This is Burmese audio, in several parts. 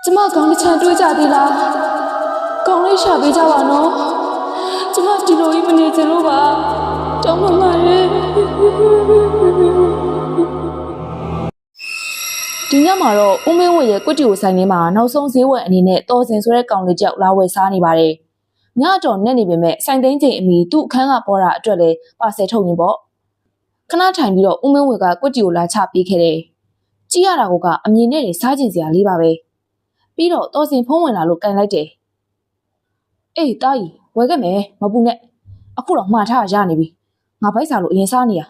ကျမကောင်းတစ်ချမ်းတွေးကြသေးလားကောင်းလေးရှာပေးကြပါနော်ကျမဒီလိုကြီးမနေချင်လို့ပါတောင်းပန်ပါရဲ့ဒီညမှာတော့ဦးမင်းဝေရဲ့ကွတ်တီကိုဆိုင်ထဲမှာနောက်ဆုံးဈေးဝယ်အနေနဲ့တော်စင်ဆိုတဲ့ကောင်လေးကြောက်လာဝယ်စားနေပါတယ်ညတော်နဲ့နေပေမဲ့ဆိုင်သိန်းချိန်အမီသူ့အခန်းကပေါ်တာအတွက်လည်းပါဆယ်ထုတ်ရင်ပေါ့ခဏထိုင်ပြီးတော့ဦးမင်းဝေကကွတ်တီကိုလာချပေးခဲ့တယ်ကြည့်ရတာကအမြင်နဲ့စားကျင်စရာလေးပါပဲပြီးတော့တော်စင်ဖုံးဝင်လာလို့ကန်လိုက်တယ်အေးတားကြီးဝယ်ခဲ့မယ်မပူနဲ့အခုတော့မှားထားရနေပြီငါဘိုက်စာလို့အရင်စားနေရ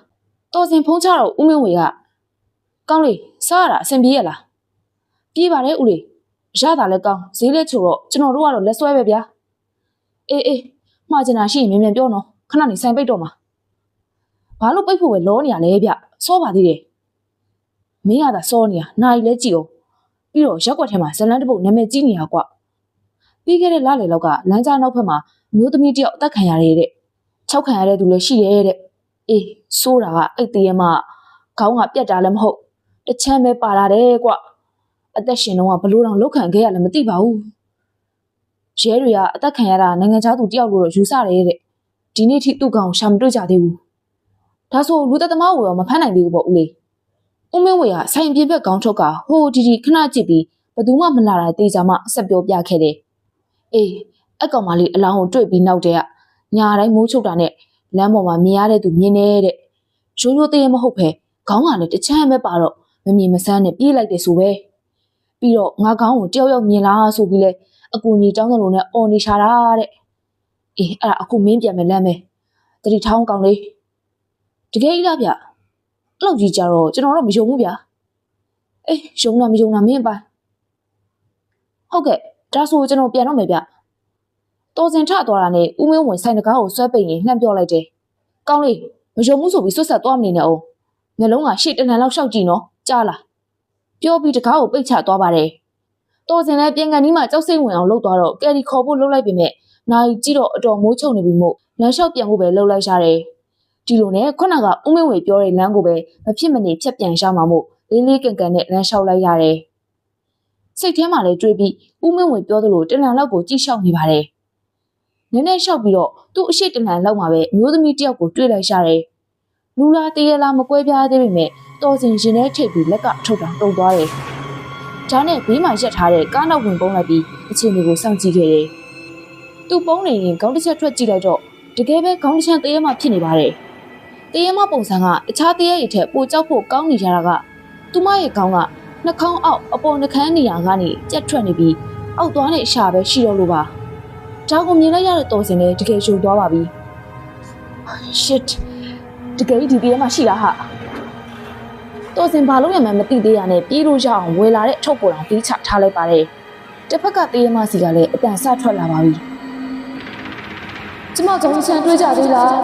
တော်စင်ဖုံးချတော့ဦးမင်းဝေကကောင်းလေစားရတာအဆင်ပြေရလားပြေးပါတယ်ဦးလေးရတာလည်းကောင်းဈေးလေးချိုတော့ကျွန်တော်တို့ကတော့လက်ဆွဲပဲဗျာအေးမှားချင်တာရှိရင်မြန်ပြောနော်ခဏနေဆိုင်ပိတ်တော့မှာဘာလို့ပိတ်ဖို့ပဲလောနေရလဲဗျစောပါသေးတယ်မင်းရတာစောနေရနိုင်လဲကြည့်အောင်ပြီးတော့ရက်ွက်ထဲမှာဇလန်းတပုတ်နာမည်ကြီးနေရကွပြီးခဲ့တဲ့လလေလောက်ကလမ်းကြားနောက်ဖက်မှာမျိုးသမီးတယောက်အသက်ခံရတဲ့၆ခံရတဲ့သူလည်းရှိရဲတဲ့အေးစိုးတာကအဲ့တည်းမှာခေါင်းကပြက်တာလည်းမဟုတ်တချမ်းပဲပါလာတယ်ကွအသက်ရှင်တော့ဘလို့တောင်လောက်ခံခဲ့ရလည်းမသိပါဘူးရဲတွေကအသက်ခံရတာနိုင်ငံခြားသူတယောက်လို့တော့ယူဆတယ်တဲ့ဒီနေ့ထိသူ့ကောင်ရှာမတွေ့ကြသေးဘူးဒါဆိုလူသက်သမားကိုတော့မဖမ်းနိုင်သေးဘူးပေါ့ဦးလေးဦးမင်းဝေကဆိုင်ပြင်းဘက်ခေါင်းထုတ်ကဟိုဒီခဏကြည့်ပြီးဘသူမှမလာတာတေးကြမှဆက်ပြောပြခဲ့တယ်အေးအကောင်မလေးအလောင်းကိုတွေ့ပြီးနောက်တည်းကညာတိုင်းမိုးချုပ်တာနဲ့လမ်းပေါ်မှာမြင်ရတဲ့သူမြင်နေတဲ့ရိုးရိုးသေးရမဟုတ်ပဲခေါင်းကလည်းတချမ်းပဲပါတော့မမြင်မဆန်းနဲ့ပြေးလိုက်တယ်ဆိုပဲပြီးတော့ငါခေါင်းကိုတယောက်ယောက်မြင်လားဆိုပြီးလဲအကူကြီးတောင်းတယ်လို့နဲ့အော်နေရှာတာတဲ့အေးအဲ့ဒါအခုမင်းပြန်မယ်လမ်းမယ်တတိထောင်းကောင်လေးတကယ်ကြီးလားဗျအဲ့လောက်ကြီးကြတော့ကျွန်တော်တော့မယုံဘူးဗျအေးယုံလားမယုံလားမင်းပါဟုတ်ကဲ့ဒါဆိုကျွန်တော်ပြန်တော့မယ်ဗျတော်စင်ထသွားတာနဲ့ဦးမင်းဝင်ဆိုင်တကားကိုဆွဲပိတ်ရင်လှမ်းပြောလိုက်တယ်ကောင်းလေးမယုံဘူးဆိုပြီးဆွတ်ဆက်သွားမနေနဲ့အောင်မျက်လုံးကရှေ့တနန်လောက်ရှောက်ကြည့်နော်ကြားလားပြောပြီးတကားကိုပိတ်ချသွားပါတယ်တော်စင်လည်းပြန်ကန်ဒီမှာကြောက်စိတ်ဝင်အောင်လှုပ်သွားတော့ကယ်ရီခေါ်ဖို့လှုပ်လိုက်ပေမဲ့နိုင်ကြည့်တော့အတော်မိုးချုံနေပြီမို့လမ်းလျှောက်ပြန်ဖို့ပဲလှုပ်လိုက်ရတယ်ဒီလိုနဲ့ခုနကဦးမင်းဝေပြောတဲ့လမ်းကိုပဲမဖြစ်မနေဖြတ်ပြန်ရမှာမို့လေးလေးကန်ကန်နဲ့လမ်းလျှောက်လိုက်ရတယ်စိတ်ထဲမှာလည်းတွေးပြီးဦးမင်းဝေပြောသလိုတနန်လောက်ကိုကြည့်ရှောက်နေပါတယ်နည်းနည်းလျှောက်ပြီးတော့သူ့အရှိတနန်လောက်မှာပဲမျိုးသမီးတယောက်ကိုတွေ့လိုက်ရတယ်လူလာတရေလာမကွဲပြားသေးပေမဲ့တော်စင်ရင်ထဲထိပ်ပြီးလက်ကထုတ်တာတုံသွားတယ်။ဒါနဲ့ဘေးမှာရက်ထားတဲ့ကားနောက်ဝင်ပုံးလိုက်ပြီးအခြေအနေကိုစောင့်ကြည့်ခဲ့တယ်။သူ့ပုံးနေရင်ခေါင်းတစ်ချက်ထွက်ကြည့်လိုက်တော့တကယ်ပဲခေါင်းတစ်ချမ်းတရေမှဖြစ်နေပါတယ်။တရေမှပုံစံကတခြားတရေတွေထက်ပိုကြောက်ဖို့ကောင်းနေကြတာကသူမရဲ့ခေါင်းကနှာခေါင်းအောက်အပေါ်နှာခမ်းနေရာကနေကြက်ထွက်နေပြီးအောက်သွားနဲ့အရှာပဲရှိတော့လို့ပါ။ဒါကိုမြင်လိုက်ရတဲ့တော်စင်လည်းတကယ်ယုံသွားပါပြီ။ Shit တကယ်ဒီတရေမှရှိလားဟာတော်စင်ဘာလို့ရမှန်းမသိသေးရနဲ့ပြေးလို့ရအောင်ဝယ်လာတဲ့အထုပ်ပေါ်တောင်ပြီးချထားလိုက်ပါတယ်တစ်ဖက်ကတရေမှစီကလည်းအတန်ဆထွက်လာပါပြီကျမကောင်းချမ်းတွေးကြသေးလား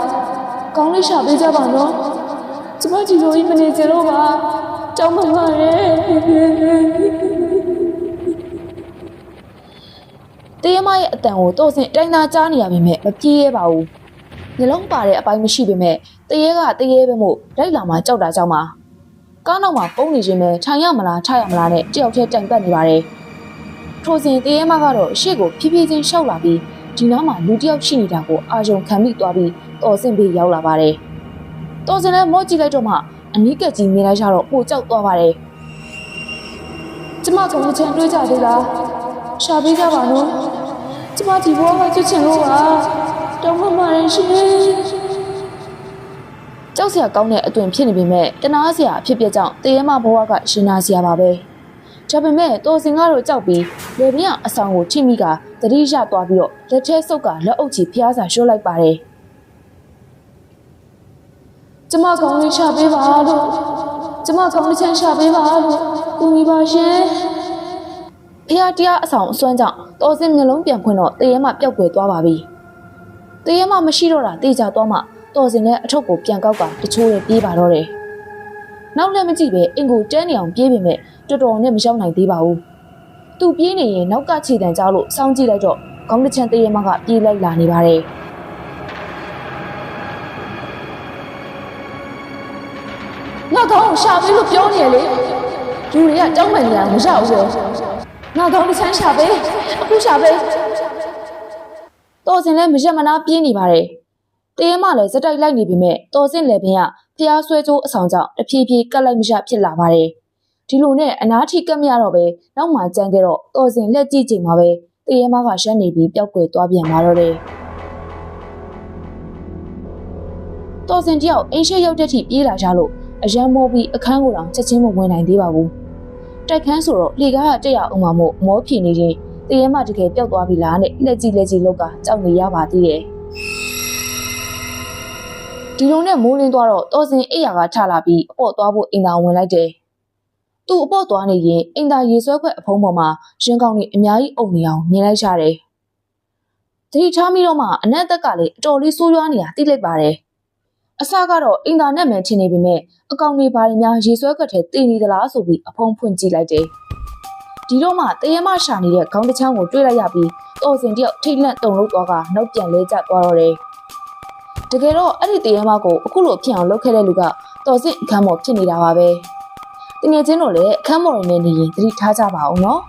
ကောင်းလေးရှာပေးကြပါနော်ကျမဒီလိုကြီးမနေကြတော့ပါတောင်းပန်ပါရဲ့တရေမရဲ့အတန်ကိုတော်စင်အတိုင်းသားကြားနေရပေမဲ့မပြေးရပါဘူးနှလုံးပါတဲ့အပိုင်းမရှိပေမဲ့တရေကတရေပဲမို့လိုက်လာမှကြောက်တာကြောင့်ပါကားနောက်မှာပုံနေခြင်းပဲထိုင်ရမလားထရမလားနဲ့တယောက်တည်းတိုင်ပတ်နေပါတယ်ထိုစဉ်တရေမကတော့ရှေ့ကိုဖြည်းဖြည်းချင်းရှောက်လာပြီးဒီနားမှာလူတယောက်ရှိနေတာကိုအာရုံခံမိသွားပြီးတော်စင်ဘေးရောက်လာပါတယ်တော်စင်လည်းမော့ကြည့်လိုက်တော့မှအနီးကပ်ကြီးမြင်လိုက်ရတော့ပိုကြောက်သွားပါတယ်ကျမကလည်းချမ်းတွေးကြသေးလားရှာပေးကြပါနော်ကျမဒီဘောကချစ်ချင်လို့ပါတောင်းပန်ပါတယ်ရှင်ကြောက်စရာကောင်းတဲ့အသွင်ဖြစ်နေပေမဲ့တနာစရာအဖြစ်ပြကြောင့်တရေမဘဝကရှင်နာစရာပါပဲဒါပေမဲ့တော်စင်ကတော့ကြောက်ပြီးလေပြင်းအဆောင်ကိုထိမိကတတိရသွားပြီးတော့လက်ထဲဆုပ်ကလက်အုပ်ချီဖျားစာရှိုးလိုက်ပါတယ်ကျမကောင်းလေးရှာပေးပါလို့ကျမကောင်းလေးချမ်းရှာပေးပါလို့ကူညီပါရှင်ဖျားတရားအဆောင်အစွမ်းကြောင့်တော်စင်မျိုးလုံးပြန်ဖွင့်တော့တရေမပျောက်ကွယ်သွားပါပြီတရေမမရှိတော့တာတေးကြသွားမှတော်စင်နဲ့အထုပ်ကိုပြန်ကောက်ကတချိုးနဲ့ပြေးပါတော့တယ်။နောက်လည်းမကြည့်ပဲအင်ကိုတဲနေအောင်ပြေးပေမဲ့တော်တော်နဲ့မရောက်နိုင်သေးပါဘူး။သူပြေးနေရင်နောက်ကခြေတံကြားလို့စောင်းကြည့်လိုက်တော့ခေါင်းတစ်ချမ်းတရေမကပြေးလိုက်လာနေပါတယ်။ငါကောင်းရှာပေးလို့ပြောနေရလေ။လူတွေကတောင်းပန်နေရမရဘူးပဲ ငါကောင်းတစ်ချမ်းရှာပေးအခုရှာပေးတော်စင်လည်းမရက်မနာပြေးနေပါတယ်တရေမလည်းစက်တိုက်လိုက်နေပြီမဲ့တော်စင်လည်းပင်ကဖျားဆွဲကြိုးအဆောင်ကြောင့်တဖြည်းဖြည်းကတ်လိုက်မရဖြစ်လာပါတယ်ဒီလိုနဲ့အနားထိကတ်မရတော့ပဲနောက်မှကြမ်းခဲ့တော့တော်စင်လက်ကြည့်ချိန်မှာပဲတရေမကရှက်နေပြီးပျောက်ကွယ်သွားပြန်လာတော့တယ်တော်စင်တယောက်အင်းရှိရောက်တဲ့ထိပြေးလာကြလို့အရန်မောပြီးအခန်းကိုတောင်ချက်ချင်းမဝင်နိုင်သေးပါဘူးတိုက်ခန်းဆိုတော့လေကားကတက်ရအောင်မှမို့မောဖြီနေချင်းတရေမတကယ်ပျောက်သွားပြီလားနဲ့လက်ကြည့်လောက်ကကြောက်နေရပါသေးတယ်ဒီလိုနဲ့မိုးလင်းသွားတော့တော်စင်အိယာကထလာပြီးအပေါ့သွားဖို့အိမ်သာဝင်လိုက်တယ်သူ့အပေါ့သွားနေရင်အိမ်သာရေဆွဲခွက်အဖုံးပေါ်မှာရင်ကောင်းတွေအများကြီးအုံနေအောင်မြင်လိုက်ရတယ်တတိထားပြီးတော့မှအနက်သက်ကလည်းအတော်လေးဆိုးရွားနေတာသိလိုက်ပါတယ်အစကတော့အင်တာနက်မှန်ချင်နေပေမဲ့အကောင့်တွေဘာတွေများရေဆွဲခွက်ထဲတည်နေသလားဆိုပြီးအဖုံးဖွင့်ကြည့်လိုက်တယ်ဒီတော့မှတရေမရှာနေတဲ့ခေါင်းတစ်ချောင်းကိုတွေ့လိုက်ရပြီးတော်စင်တယောက်ထိတ်လန့်တုန်လို့သွားကနောက်ပြန်လဲကျသွားတော့တယ်တကယ်တော့အဲ့ဒီတရေမကိုအခုလိုဖြစ်အောင်လုပ်ခဲ့တဲ့လူကတော်စင်အခန်းပေါ်ဖြစ်နေတာပါပဲတကယ်ချင်းတို့လည်းအခန်းပေါ်နေနေရင်သတိထားကြပါဦးနော်